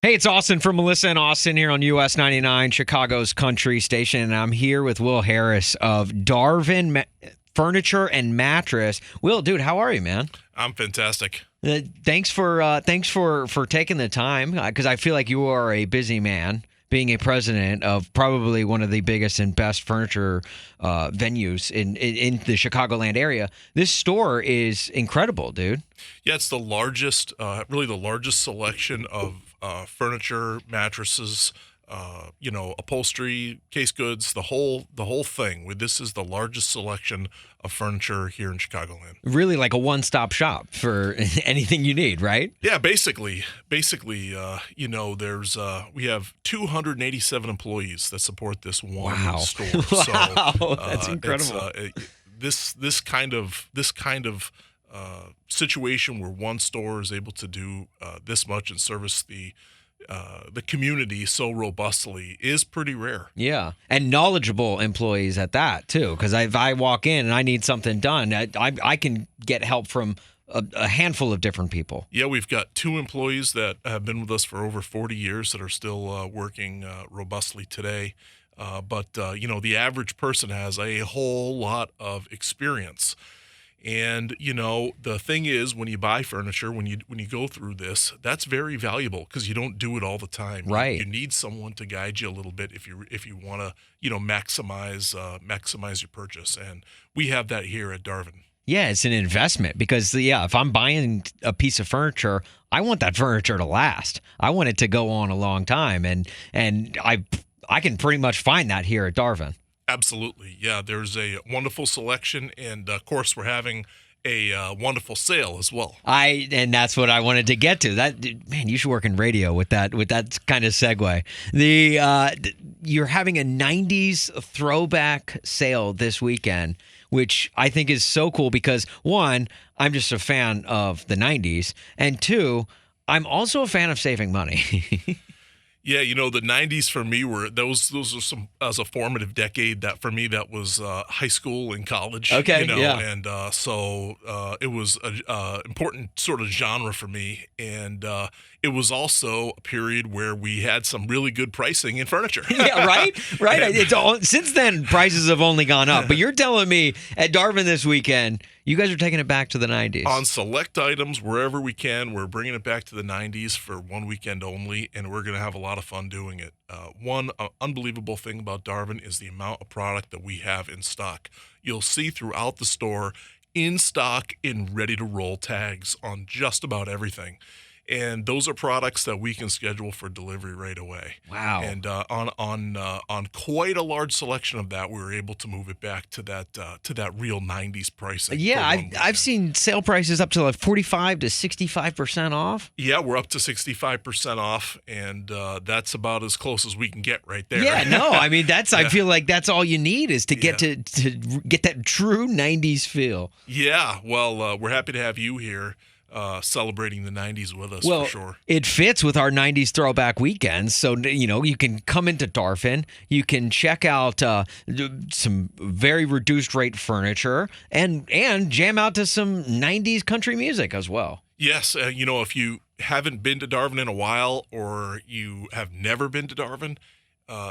Hey, it's Austin from Melissa and Austin here on US99, Chicago's country station, and I'm here with Will Harris of Darvin Furniture and Mattress. Will, dude, how are you, man? I'm fantastic. Thanks for taking the time because I feel like you are a busy man, being a president of probably one of the biggest and best furniture venues in the Chicagoland area. This store is incredible, dude. Yeah, it's the largest, really the largest selection of furniture, mattresses, upholstery, case goods, the whole thing. This is the largest selection of furniture here in Chicagoland. Really like a one-stop shop for anything you need, right? Yeah, basically, there's we have 287 employees that support this one store. Wow, So, that's incredible. This kind of situation where one store is able to do this much and service the community so robustly is pretty rare. Yeah, and knowledgeable employees at that too. Because if I walk in and I need something done, I can get help from a handful of different people. Yeah, we've got 2 employees that have been with us for over 40 years that are still working robustly today. But the average person has a whole lot of experience. And, the thing is, when you buy furniture, when you go through this, that's very valuable because you don't do it all the time. Right. You need someone to guide you a little bit if you want to, maximize your purchase. And we have that here at Darvin. Yeah, it's an investment because, if I'm buying a piece of furniture, I want that furniture to last. I want it to go on a long time. And I can pretty much find that here at Darvin. Should Yeah, there's a wonderful selection, and of course, we're having a wonderful sale as well. And that's what I wanted to get to. Man, you should work in radio with that kind of segue. You're having a 90s throwback sale this weekend, which I think is so cool because one, I'm just a fan of the 90s, and two, I'm also a fan of saving money. Yeah, the 90s for me were those are some as a formative decade. That for me that was high school and college. Okay, yeah. And so it was a important sort of genre for me, and it was also a period where we had some really good pricing in furniture. Yeah, right. Since then prices have only gone up. But you're telling me at Darvin this weekend, you guys are taking it back to the 90s. On select items, wherever we can, we're bringing it back to the 90s for one weekend only, and we're going to have a lot of fun doing it. One unbelievable thing about Darvin is the amount of product that we have in stock. You'll see throughout the store in stock in ready-to-roll tags on just about everything. And those are products that we can schedule for delivery right away. Wow! And on quite a large selection of that, we were able to move it back to that real '90s pricing. Yeah, I've seen sale prices up to like 45 to 65% off. Yeah, we're up to 65% off, and that's about as close as we can get right there. Yeah, no, I mean I feel like that's all you need is to get to get that true '90s feel. Yeah, well, we're happy to have you here. Celebrating the 90s with us, well, for sure. It fits with our 90s throwback weekends. So, you can come into Darvin, you can check out some very reduced rate furniture and jam out to some 90s country music as well. Yes. If you haven't been to Darvin in a while or you have never been to Darvin,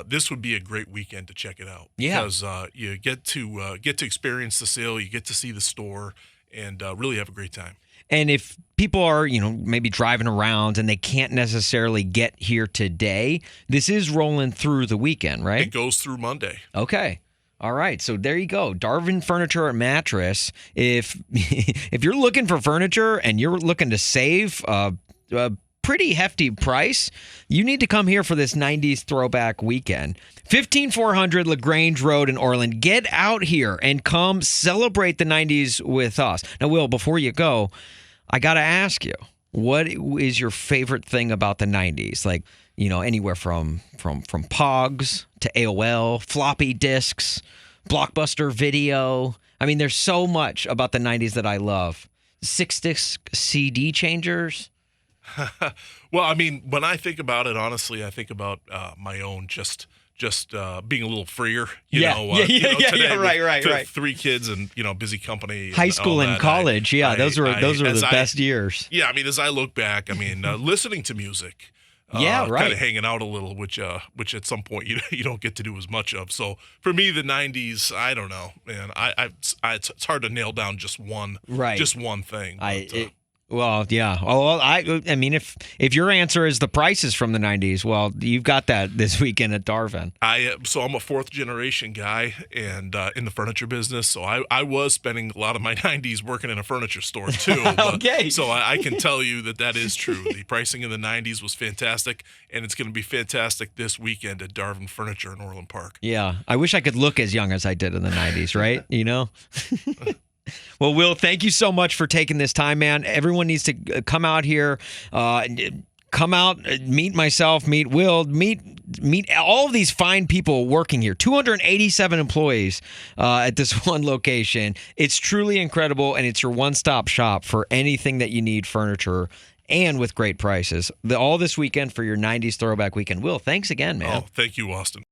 this would be a great weekend to check it out. Yeah. Because you get to experience the sale, you get to see the store, and really have a great time. And if people are, maybe driving around and they can't necessarily get here today, this is rolling through the weekend, right? It goes through Monday. Okay. All right. So there you go. Darvin Furniture and Mattress. If you're looking for furniture and you're looking to save a pretty hefty price, you need to come here for this 90s throwback weekend. 15400 LaGrange Road in Orland. Get out here and come celebrate the 90s with us. Now, Will, before you go, I got to ask you, what is your favorite thing about the 90s? Like, anywhere from Pogs to AOL, floppy disks, Blockbuster Video. I mean, there's so much about the 90s that I love. 6-disc CD changers. Well, I mean, when I think about it, honestly, I think about my own just being a little freer, today right. 3 kids and, busy company. High school and college. Those were the best years. Yeah. I mean, as I look back, I mean, listening to music, Yeah, right. Kind of hanging out a little, which at some point you don't get to do as much of. So for me, the '90s, I don't know, man. It's hard to nail down just one thing. But, Well, yeah. Well, I mean, if your answer is the prices from the '90s, well, you've got that this weekend at Darvin. So I'm a fourth generation guy and in the furniture business. So I was spending a lot of my '90s working in a furniture store too. Okay. So I can tell you that is true. The pricing in the '90s was fantastic, and it's going to be fantastic this weekend at Darvin Furniture in Orland Park. Yeah, I wish I could look as young as I did in the '90s, right? You know. Well, Will, thank you so much for taking this time, man. Everyone needs to come out here, come out, meet myself, meet Will, meet all of these fine people working here. 287 employees at this one location. It's truly incredible, and it's your one-stop shop for anything that you need furniture, and with great prices. All this weekend for your '90s Throwback Weekend. Will, thanks again, man. Oh, thank you, Austin.